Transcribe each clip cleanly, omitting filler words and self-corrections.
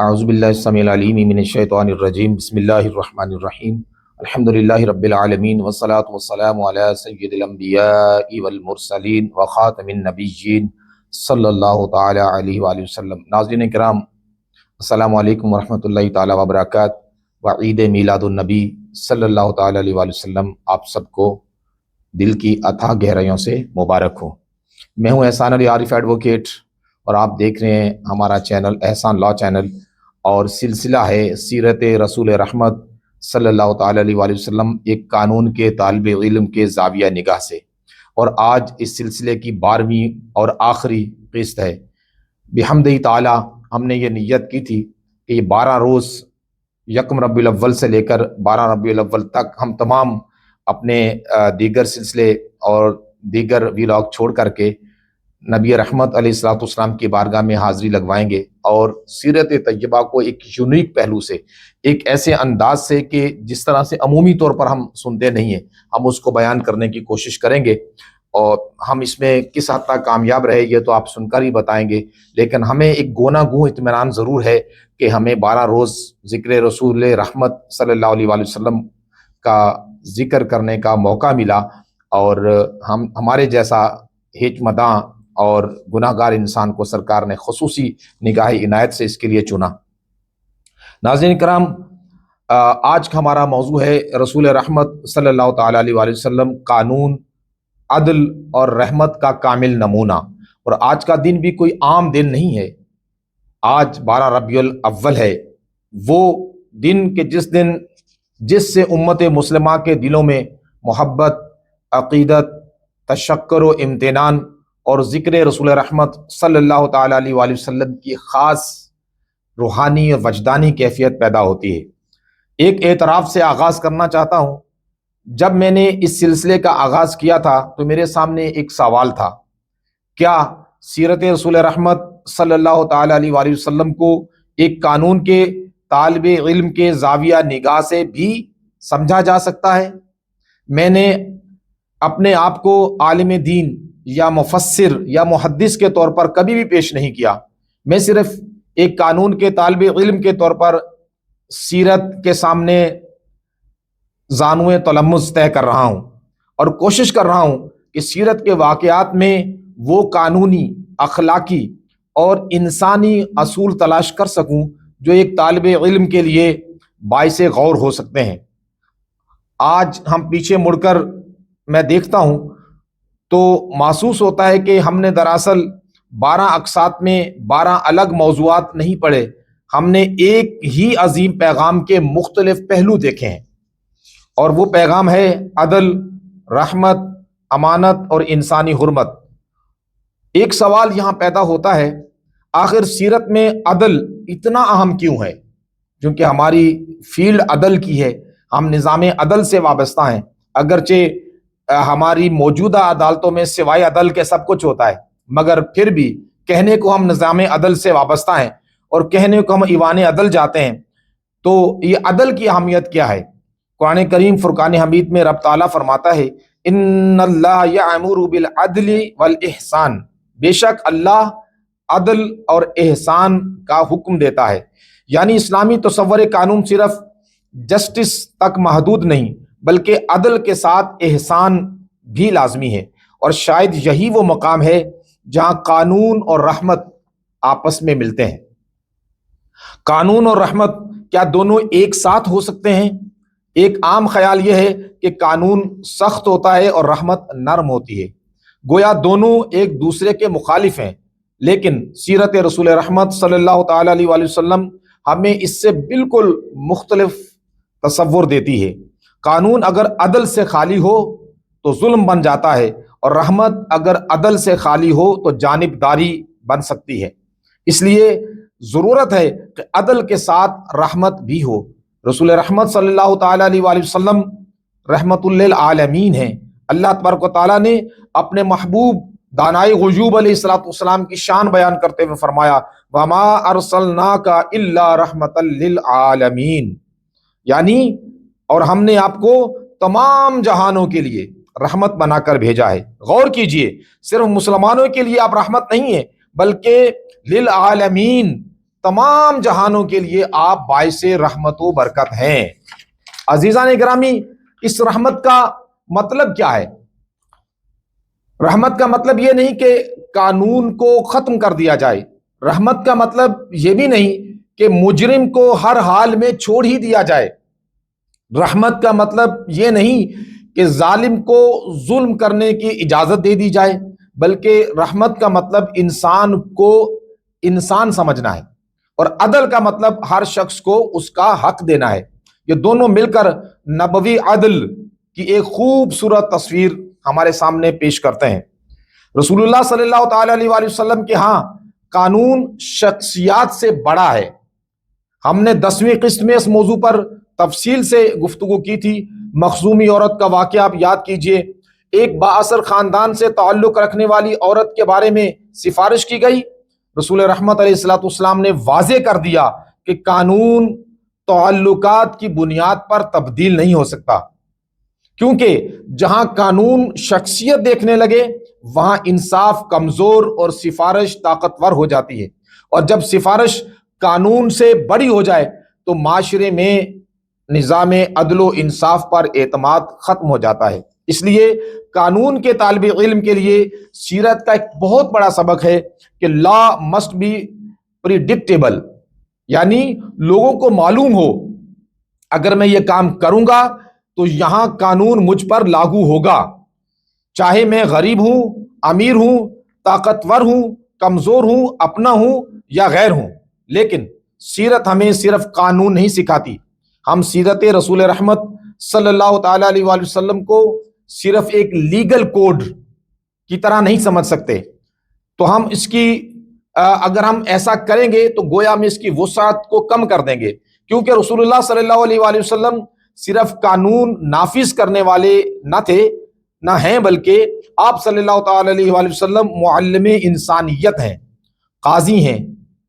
اعوذ باللہ السمیع العلیم من الشیطان الرجیم بسم اللہ الرحمن الرحیم الحمدللہ رب العالمین والصلاة والسلام علی سید الانبیاء والمرسلین وخاتم النبیین صلی اللہ تعالی علیہ وآلہ وسلم۔ ناظرین کرام، السلام علیکم ورحمۃ اللہ تعالی وبرکاتہ وعید میلاد النبی صلی اللہ تعالی علیہ وآلہ وسلم آپ سب کو دل کی اتھاہ گہرائیوں سے مبارک ہو۔ میں ہوں احسان علی عارف ایڈوکیٹ اور آپ دیکھ رہے ہیں ہمارا چینل احسان لا چینل، اور سلسلہ ہے سیرت رسول رحمت صلی اللہ تعالی علیہ وآلہ وسلم ایک قانون کے طالب علم کے زاویہ نگاہ سے، اور آج اس سلسلے کی 12ویں اور آخری قسط ہے۔ بحمدہ تعالی ہم نے یہ نیت کی تھی کہ یہ 12 روز یکم ربیع الاول سے لے کر 12 ربیع الاول تک ہم تمام اپنے دیگر سلسلے اور دیگر ویلاگ چھوڑ کر کے نبی رحمت علیہ الصلوۃ والسلام کی بارگاہ میں حاضری لگوائیں گے، اور سیرت طیبہ کو ایک یونیک پہلو سے، ایک ایسے انداز سے کہ جس طرح سے عمومی طور پر ہم سنتے نہیں ہیں، ہم اس کو بیان کرنے کی کوشش کریں گے۔ اور ہم اس میں کس حد تک کامیاب رہے یہ تو آپ سن کر ہی بتائیں گے، لیکن ہمیں ایک گونا گوں اطمینان ضرور ہے کہ ہمیں 12 روز ذکر رسول رحمت صلی اللہ علیہ وآلہ وسلم کا ذکر کرنے کا موقع ملا، اور ہمارے جیسا ہچ مداں اور گناہ گار انسان کو سرکار نے خصوصی نگاہ عنایت سے اس کے لیے چنا۔ ناظرین کرام، آج کا ہمارا موضوع ہے رسول رحمت صلی اللہ تعالی علیہ وآلہ وسلم، قانون، عدل اور رحمت کا کامل نمونہ۔ اور آج کا دن بھی کوئی عام دن نہیں ہے، آج 12 ربیع الاول ہے، وہ دن کہ جس سے امت مسلمہ کے دلوں میں محبت، عقیدت، تشکر و امتنان اور ذکر رسول رحمت صلی اللہ تعالی علیہ وآلہ وسلم کی خاص روحانی اور وجدانی کیفیت پیدا ہوتی ہے۔ ایک اعتراف سے آغاز کرنا چاہتا ہوں۔ جب میں نے اس سلسلے کا آغاز کیا تھا تو میرے سامنے ایک سوال تھا، کیا سیرت رسول رحمت صلی اللہ تعالی علیہ وآلہ وسلم کو ایک قانون کے طالب علم کے زاویہ نگاہ سے بھی سمجھا جا سکتا ہے؟ میں نے اپنے آپ کو عالم دین یا مفسر یا محدث کے طور پر کبھی بھی پیش نہیں کیا، میں صرف ایک قانون کے طالب علم کے طور پر سیرت کے سامنے زانوئے تلمذ طے کر رہا ہوں، اور کوشش کر رہا ہوں کہ سیرت کے واقعات میں وہ قانونی، اخلاقی اور انسانی اصول تلاش کر سکوں جو ایک طالب علم کے لیے باعث غور ہو سکتے ہیں۔ آج ہم پیچھے مڑ کر میں دیکھتا ہوں تو محسوس ہوتا ہے کہ ہم نے دراصل 12 اقساط میں 12 الگ موضوعات نہیں پڑھے، ہم نے ایک ہی عظیم پیغام کے مختلف پہلو دیکھے ہیں، اور وہ پیغام ہے عدل، رحمت، امانت اور انسانی حرمت۔ ایک سوال یہاں پیدا ہوتا ہے، آخر سیرت میں عدل اتنا اہم کیوں ہے؟ کیونکہ ہماری فیلڈ عدل کی ہے، ہم نظام عدل سے وابستہ ہیں، اگرچہ ہماری موجودہ عدالتوں میں سوائے عدل کے سب کچھ ہوتا ہے، مگر پھر بھی کہنے کو ہم نظام عدل سے وابستہ ہیں اور کہنے کو ہم ایوان عدل جاتے ہیں۔ تو یہ عدل کی اہمیت کیا ہے؟ قرآن کریم فرقان حمید میں رب تعالیٰ فرماتا ہے، ان اللہ یأمر بالعدل والاحسان، بے شک اللہ عدل اور احسان کا حکم دیتا ہے۔ یعنی اسلامی تصور قانون صرف جسٹس تک محدود نہیں، بلکہ عدل کے ساتھ احسان بھی لازمی ہے، اور شاید یہی وہ مقام ہے جہاں قانون اور رحمت آپس میں ملتے ہیں۔ قانون اور رحمت کیا دونوں ایک ساتھ ہو سکتے ہیں؟ ایک عام خیال یہ ہے کہ قانون سخت ہوتا ہے اور رحمت نرم ہوتی ہے، گویا دونوں ایک دوسرے کے مخالف ہیں، لیکن سیرت رسول رحمت صلی اللہ تعالی علیہ وآلہ وسلم ہمیں اس سے بالکل مختلف تصور دیتی ہے۔ قانون اگر عدل سے خالی ہو تو ظلم بن جاتا ہے، اور رحمت اگر عدل سے خالی ہو تو جانبداری بن سکتی ہے۔ اس لیے ضرورت ہے کہ عدل کے ساتھ رحمت بھی ہو۔ رسول رحمت صلی اللہ تعالی علیہ وآلہ وسلم رحمت للعالمین ہیں۔ اللہ تبارک و تعالیٰ نے اپنے محبوب دانائے غیوب علیہ الصلوۃ والسلام کی شان بیان کرتے ہوئے فرمایا، وما ارسلناک الا رحمت للعالمین، یعنی اور ہم نے آپ کو تمام جہانوں کے لیے رحمت بنا کر بھیجا ہے۔ غور کیجئے، صرف مسلمانوں کے لیے آپ رحمت نہیں ہیں، بلکہ للعالمین، تمام جہانوں کے لیے آپ باعث رحمت و برکت ہیں۔ عزیزان گرامی، اس رحمت کا مطلب کیا ہے؟ رحمت کا مطلب یہ نہیں کہ قانون کو ختم کر دیا جائے، رحمت کا مطلب یہ بھی نہیں کہ مجرم کو ہر حال میں چھوڑ ہی دیا جائے، رحمت کا مطلب یہ نہیں کہ ظالم کو ظلم کرنے کی اجازت دے دی جائے، بلکہ رحمت کا مطلب انسان کو انسان سمجھنا ہے، اور عدل کا مطلب ہر شخص کو اس کا حق دینا ہے۔ یہ دونوں مل کر نبوی عدل کی ایک خوبصورت تصویر ہمارے سامنے پیش کرتے ہیں۔ رسول اللہ صلی اللہ تعالی علیہ وآلہ وسلم کے ہاں قانون شخصیات سے بڑا ہے۔ ہم نے 10ویں قسط میں اس موضوع پر تفصیل سے گفتگو کی تھی۔ مخزومی عورت کا واقعہ آپ یاد کیجئے، ایک بااثر خاندان سے تعلق رکھنے والی عورت کے بارے میں سفارش کی گئی، رسول رحمت علیہ الصلوۃ والسلام نے واضح کر دیا کہ قانون تعلقات کی بنیاد پر تبدیل نہیں ہو سکتا، کیونکہ جہاں قانون شخصیت دیکھنے لگے وہاں انصاف کمزور اور سفارش طاقتور ہو جاتی ہے، اور جب سفارش قانون سے بڑی ہو جائے تو معاشرے میں نظام عدل و انصاف پر اعتماد ختم ہو جاتا ہے۔ اس لیے قانون کے طالب علم کے لیے سیرت کا ایک بہت بڑا سبق ہے کہ لا مسٹ بی پریڈکٹیبل، یعنی لوگوں کو معلوم ہو اگر میں یہ کام کروں گا تو یہاں قانون مجھ پر لاگو ہوگا، چاہے میں غریب ہوں، امیر ہوں، طاقتور ہوں، کمزور ہوں، اپنا ہوں یا غیر ہوں۔ لیکن سیرت ہمیں صرف قانون نہیں سکھاتی، ہم سیرت رسول رحمت صلی اللہ تعالی علیہ وآلہ وسلم کو صرف ایک لیگل کوڈ کی طرح نہیں سمجھ سکتے، تو ہم اس کی اگر ہم ایسا کریں گے تو گویا ہم اس کی وسعت کو کم کر دیں گے، کیونکہ رسول اللہ صلی اللہ علیہ وآلہ وسلم صرف قانون نافذ کرنے والے نہ تھے نہ ہیں، بلکہ آپ صلی اللہ تعالی علیہ وآلہ وسلم معلم انسانیت ہیں، قاضی ہیں،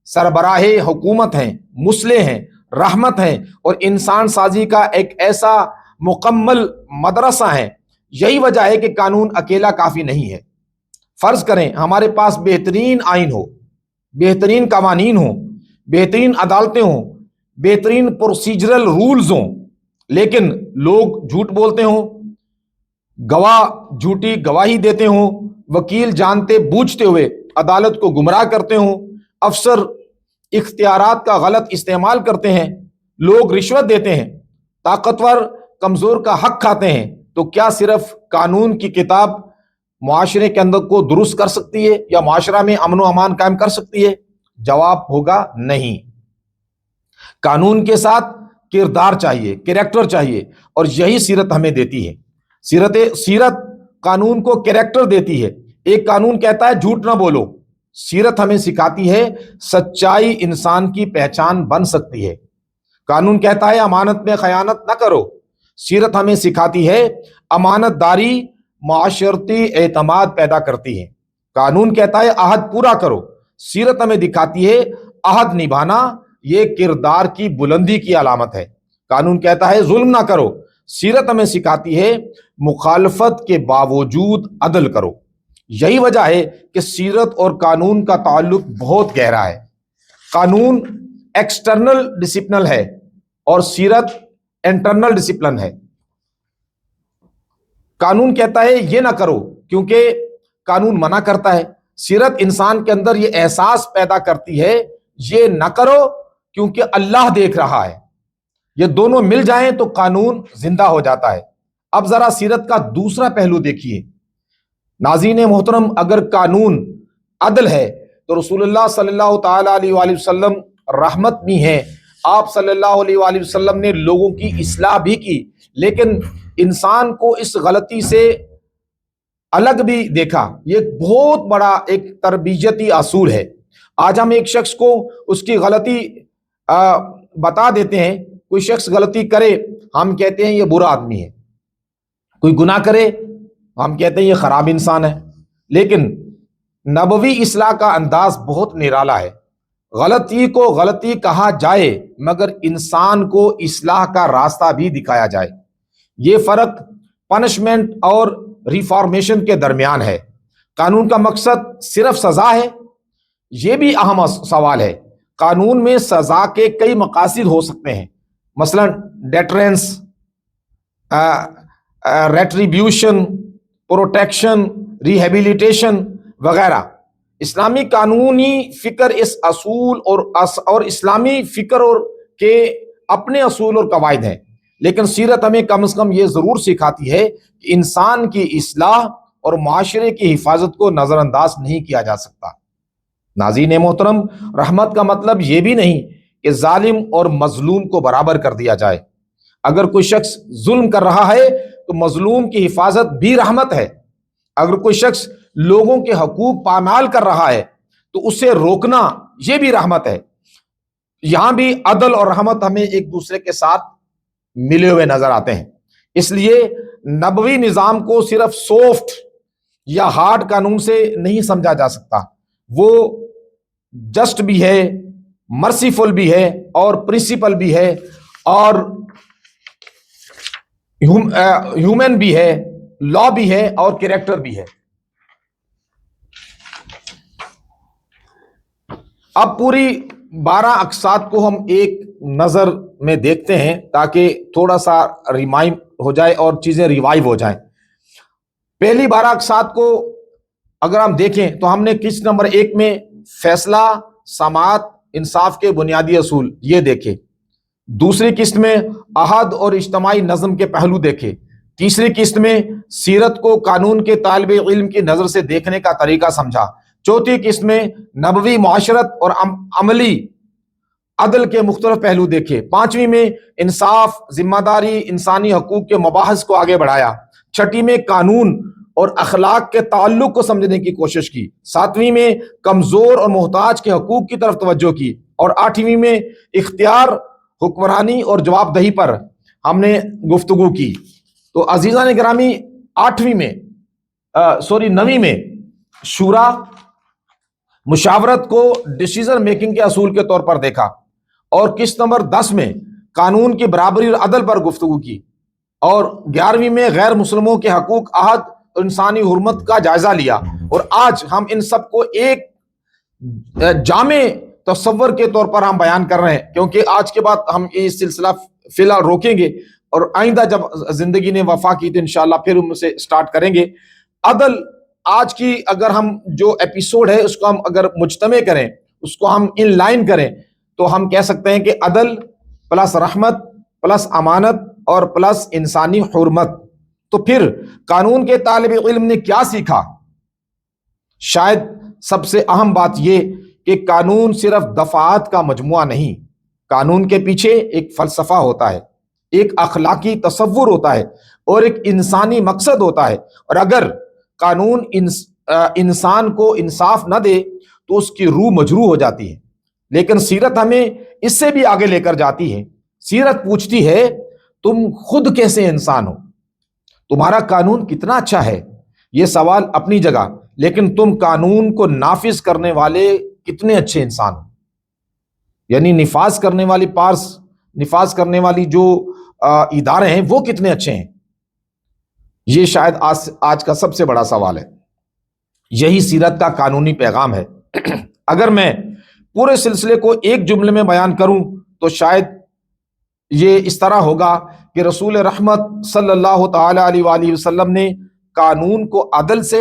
سربراہ حکومت ہیں، مصلح ہیں، رحمت ہیں، اور انسان سازی کا ایک ایسا مکمل مدرسہ ہے۔ یہی وجہ ہے کہ قانون اکیلا کافی نہیں ہے۔ فرض کریں ہمارے پاس بہترین آئین ہو، بہترین قوانین ہوں، بہترین عدالتیں ہوں، بہترین پروسیجرل رولز ہوں، لیکن لوگ جھوٹ بولتے ہوں، گواہ جھوٹی گواہی دیتے ہوں، وکیل جانتے بوجھتے ہوئے عدالت کو گمراہ کرتے ہوں، افسر اختیارات کا غلط استعمال کرتے ہیں، لوگ رشوت دیتے ہیں، طاقتور کمزور کا حق کھاتے ہیں، تو کیا صرف قانون کی کتاب معاشرے کے اندر کو درست کر سکتی ہے یا معاشرہ میں امن و امان قائم کر سکتی ہے؟ جواب ہوگا نہیں۔ قانون کے ساتھ کردار چاہیے، کریکٹر چاہیے، اور یہی سیرت ہمیں دیتی ہے۔ سیرت قانون کو کریکٹر دیتی ہے۔ ایک قانون کہتا ہے جھوٹ نہ بولو، سیرت ہمیں سکھاتی ہے سچائی انسان کی پہچان بن سکتی ہے۔ قانون کہتا ہے امانت میں خیانت نہ کرو، سیرت ہمیں سکھاتی ہے امانت داری معاشرتی اعتماد پیدا کرتی ہے۔ قانون کہتا ہے عہد پورا کرو، سیرت ہمیں دکھاتی ہے عہد نبھانا یہ کردار کی بلندی کی علامت ہے۔ قانون کہتا ہے ظلم نہ کرو، سیرت ہمیں سکھاتی ہے مخالفت کے باوجود عدل کرو۔ یہی وجہ ہے کہ سیرت اور قانون کا تعلق بہت گہرا ہے۔ قانون ایکسٹرنل ڈسپلن ہے اور سیرت انٹرنل ڈسپلن ہے۔ قانون کہتا ہے یہ نہ کرو کیونکہ قانون منع کرتا ہے، سیرت انسان کے اندر یہ احساس پیدا کرتی ہے یہ نہ کرو کیونکہ اللہ دیکھ رہا ہے۔ یہ دونوں مل جائیں تو قانون زندہ ہو جاتا ہے۔ اب ذرا سیرت کا دوسرا پہلو دیکھیے۔ ناظرین محترم، اگر قانون عدل ہے تو رسول اللہ صلی اللہ تعالی علیہ وآلہ وسلم رحمت بھی ہیں۔ آپ صلی اللہ علیہ وآلہ وسلم نے لوگوں کی اصلاح بھی کی، لیکن انسان کو اس غلطی سے الگ بھی دیکھا۔ یہ بہت بڑا ایک تربیتی اصول ہے۔ آج ہم ایک شخص کو اس کی غلطی بتا دیتے ہیں، کوئی شخص غلطی کرے ہم کہتے ہیں یہ برا آدمی ہے، کوئی گناہ کرے ہم کہتے ہیں یہ خراب انسان ہے۔ لیکن نبوی اصلاح کا انداز بہت نرالا ہے۔ غلطی کو غلطی کہا جائے مگر انسان کو اصلاح کا راستہ بھی دکھایا جائے۔ یہ فرق پنشمنٹ اور ریفارمیشن کے درمیان ہے۔ قانون کا مقصد صرف سزا ہے؟ یہ بھی اہم سوال ہے۔ قانون میں سزا کے کئی مقاصد ہو سکتے ہیں، مثلا ڈیٹرنس، ریٹریبیوشن، پروٹیکشن، ریہیبلیٹیشن وغیرہ۔ اسلامی قانونی فکر اس اصول اور اسلامی فکر اور کے اپنے اصول اور قواعد ہیں، لیکن سیرت ہمیں کم از کم یہ ضرور سکھاتی ہے کہ انسان کی اصلاح اور معاشرے کی حفاظت کو نظر انداز نہیں کیا جا سکتا۔ ناظرین محترم، رحمت کا مطلب یہ بھی نہیں کہ ظالم اور مظلوم کو برابر کر دیا جائے۔ اگر کوئی شخص ظلم کر رہا ہے تو مظلوم کی حفاظت بھی رحمت ہے۔ اگر کوئی شخص لوگوں کے حقوق پامال کر رہا ہے تو اسے روکنا یہ بھی رحمت ہے۔ یہاں بھی عدل اور رحمت ہمیں ایک دوسرے کے ساتھ ملے ہوئے نظر آتے ہیں۔ اس لیے نبوی نظام کو صرف سافٹ یا ہارڈ قانون سے نہیں سمجھا جا سکتا، وہ جسٹ بھی ہے، مرسیفل بھی ہے، اور پرنسپل بھی ہے، اور ہیومن بھی ہے، لا بھی ہے، اور کریکٹر بھی ہے۔ اب پوری 12 اقساط کو ہم ایک نظر میں دیکھتے ہیں تاکہ تھوڑا سا ریمائنڈ ہو جائے اور چیزیں ریوائیو ہو جائیں۔ پہلی 12 اقساط کو اگر ہم دیکھیں تو ہم نے قسط نمبر 1 میں فیصلہ، سماعت، انصاف کے بنیادی اصول یہ دیکھے۔ دوسری قسط میں عہد اور اجتماعی نظم کے پہلو دیکھے۔ تیسری قسط میں سیرت کو قانون کے طالب علم کی نظر سے دیکھنے کا طریقہ سمجھا۔ چوتھی قسط میں نبوی معاشرت اور عملی عدل کے مختلف پہلو دیکھے۔ پانچویں میں انصاف، ذمہ داری، انسانی حقوق کے مباحث کو آگے بڑھایا۔ چھٹی میں قانون اور اخلاق کے تعلق کو سمجھنے کی کوشش کی۔ ساتویں میں کمزور اور محتاج کے حقوق کی طرف توجہ کی، اور آٹھویں میں اختیار، حکمرانی اور جواب دہی پر ہم نے گفتگو کی۔ تو عزیزان گرامی، نویں میں شورا، مشاورت کو ڈیسیژن میکنگ کے اصول کے طور پر دیکھا، اور قسط نمبر 10 میں قانون کی برابری اور عدل پر گفتگو کی، اور 11ویں میں غیر مسلموں کے حقوق، عہد اور انسانی حرمت کا جائزہ لیا۔ اور آج ہم ان سب کو ایک جامع تصور کے طور پر ہم بیان کر رہے ہیں، کیونکہ آج کے بعد ہم یہ سلسلہ فی الحال روکیں گے، اور آئندہ جب زندگی نے وفا کی تو انشاءاللہ پھر ان سے سٹارٹ کریں گے۔ عدل، آج کی اگر ہم جو ایپیسوڈ ہے اس کو ہم اگر مجتمع کریں، اس کو ہم ان لائن کریں تو ہم کہہ سکتے ہیں کہ عدل پلس رحمت پلس امانت اور پلس انسانی حرمت۔ تو پھر قانون کے طالب علم نے کیا سیکھا؟ شاید سب سے اہم بات یہ کہ قانون صرف دفعات کا مجموعہ نہیں، قانون کے پیچھے ایک فلسفہ ہوتا ہے، ایک اخلاقی تصور ہوتا ہے، اور ایک انسانی مقصد ہوتا ہے۔ اور اگر قانون انسان کو انصاف نہ دے تو اس کی روح مجروح ہو جاتی ہے، لیکن سیرت ہمیں اس سے بھی آگے لے کر جاتی ہے۔ سیرت پوچھتی ہے تم خود کیسے انسان ہو، تمہارا قانون کتنا اچھا ہے، یہ سوال اپنی جگہ، لیکن تم قانون کو نافذ کرنے والے کتنے اچھے انسان ہو، یعنی نفاذ کرنے والی جو ادارے ہیں وہ کتنے اچھے ہیں۔ یہ شاید آج کا سب سے بڑا سوال ہے۔ یہی سیرت کا قانونی پیغام ہے۔ اگر میں پورے سلسلے کو ایک جملے میں بیان کروں تو شاید یہ اس طرح ہوگا کہ رسول رحمت صلی اللہ تعالی علیہ وآلہ وسلم نے قانون کو عدل سے،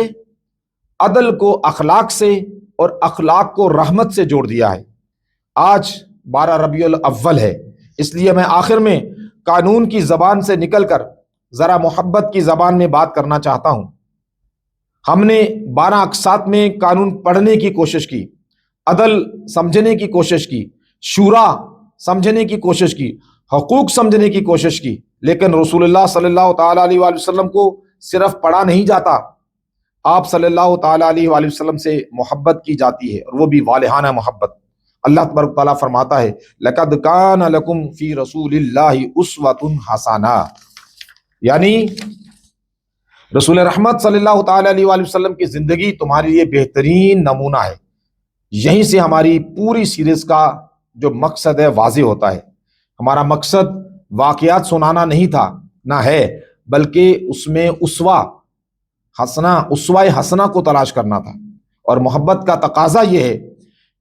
عدل کو اخلاق سے، اور اخلاق کو رحمت سے جوڑ دیا ہے۔ آج 12 ربیع الاول ہے، اس لیے میں آخر میں قانون کی زبان سے نکل کر ذرا محبت کی زبان میں بات کرنا چاہتا ہوں۔ ہم نے 12 اقساط میں قانون پڑھنے کی کوشش کی، عدل سمجھنے کی کوشش کی، شورا سمجھنے کی کوشش کی، حقوق سمجھنے کی کوشش کی، لیکن رسول اللہ صلی اللہ تعالیٰ علیہ وآلہ وسلم کو صرف پڑھا نہیں جاتا، آپ صلی اللہ تعالیٰ علیہ وآلہ وسلم سے محبت کی جاتی ہے، اور وہ بھی والہانہ محبت۔ اللہ تبارک تعالیٰ فرماتا ہے لَقَدْ كَانَ لَكُمْ فِي رَسُولِ اللَّهِ أُسْوَةٌ حَسَنَةٌ، یعنی رسول رحمت صلی اللہ تعالیٰ علیہ وآلہ وسلم کی زندگی تمہارے لیے بہترین نمونہ ہے۔ یہیں سے ہماری پوری سیریز کا جو مقصد ہے واضح ہوتا ہے۔ ہمارا مقصد واقعات سنانا نہیں تھا، نہ ہے، بلکہ اس میں اسوہ حسنہ کو تلاش کرنا تھا۔ اور محبت کا تقاضا یہ ہے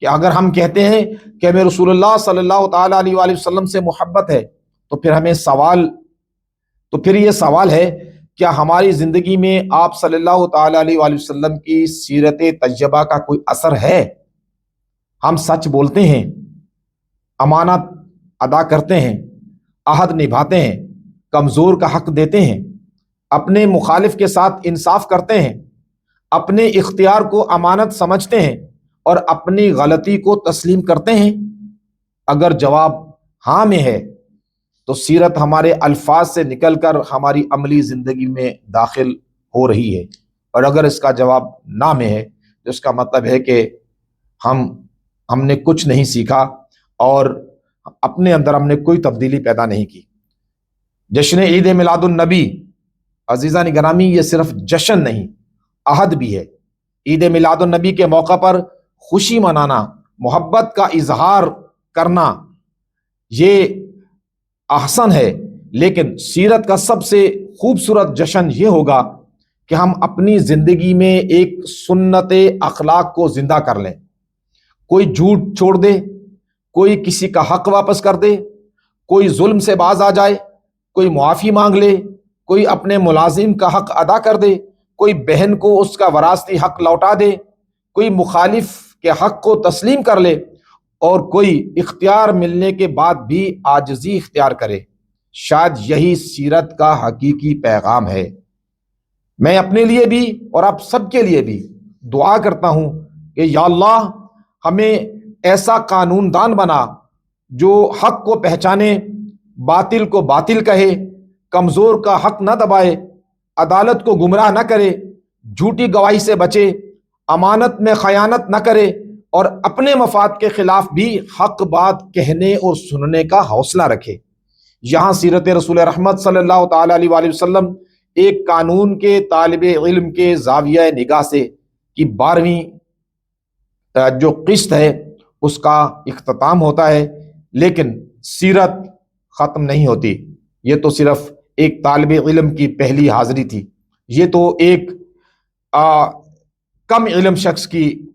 کہ اگر ہم کہتے ہیں کہ ہمیں رسول اللہ صلی اللہ تعالیٰ علیہ وآلہ وسلم سے محبت ہے، تو پھر یہ سوال ہے، کیا ہماری زندگی میں آپ صلی اللہ تعالیٰ علیہ وآلہ وسلم کی سیرت طیبہ کا کوئی اثر ہے؟ ہم سچ بولتے ہیں، امانت ادا کرتے ہیں، عہد نبھاتے ہیں، کمزور کا حق دیتے ہیں، اپنے مخالف کے ساتھ انصاف کرتے ہیں، اپنے اختیار کو امانت سمجھتے ہیں اور اپنی غلطی کو تسلیم کرتے ہیں؟ اگر جواب ہاں میں ہے تو سیرت ہمارے الفاظ سے نکل کر ہماری عملی زندگی میں داخل ہو رہی ہے، اور اگر اس کا جواب نہ میں ہے تو اس کا مطلب ہے کہ ہم نے کچھ نہیں سیکھا اور اپنے اندر ہم نے کوئی تبدیلی پیدا نہیں کی۔ جشن عید میلاد النبی عزیزان گرامی یہ صرف جشن نہیں، عہد بھی ہے۔ عید میلاد النبی کے موقع پر خوشی منانا، محبت کا اظہار کرنا، یہ احسن ہے، لیکن سیرت کا سب سے خوبصورت جشن یہ ہوگا کہ ہم اپنی زندگی میں ایک سنت اخلاق کو زندہ کر لیں۔ کوئی جھوٹ چھوڑ دے، کوئی کسی کا حق واپس کر دے، کوئی ظلم سے باز آ جائے، کوئی معافی مانگ لے، کوئی اپنے ملازم کا حق ادا کر دے، کوئی بہن کو اس کا وراثتی حق لوٹا دے، کوئی مخالف کے حق کو تسلیم کر لے، اور کوئی اختیار ملنے کے بعد بھی عاجزی اختیار کرے۔ شاید یہی سیرت کا حقیقی پیغام ہے۔ میں اپنے لیے بھی اور آپ سب کے لیے بھی دعا کرتا ہوں کہ یا اللہ ہمیں ایسا قانون دان بنا جو حق کو پہچانے، باطل کو باطل کہے، کمزور کا حق نہ دبائے، عدالت کو گمراہ نہ کرے، جھوٹی گواہی سے بچے، امانت میں خیانت نہ کرے، اور اپنے مفاد کے خلاف بھی حق بات کہنے اور سننے کا حوصلہ رکھے۔ یہاں سیرت رسول رحمت صلی اللہ تعالیٰ علیہ وآلہ وسلم ایک قانون کے طالب علم کے زاویہ نگاہ سے کی 12ویں جو قسط ہے اس کا اختتام ہوتا ہے، لیکن سیرت ختم نہیں ہوتی۔ یہ تو صرف ایک طالب علم کی پہلی حاضری تھی، یہ تو ایک کم علم شخص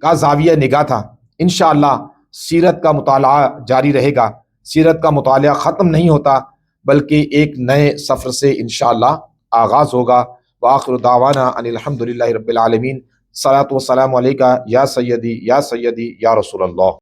کا زاویہ نگاہ تھا۔ انشاءاللہ سیرت کا مطالعہ جاری رہے گا، سیرت کا مطالعہ ختم نہیں ہوتا، بلکہ ایک نئے سفر سے انشاءاللہ آغاز ہوگا۔ وآخر دعوانا ان الحمدللہ رب العالمین۔ صلاۃ و سلام علیکہ یا سیدی یا سیدی یا رسول اللہ۔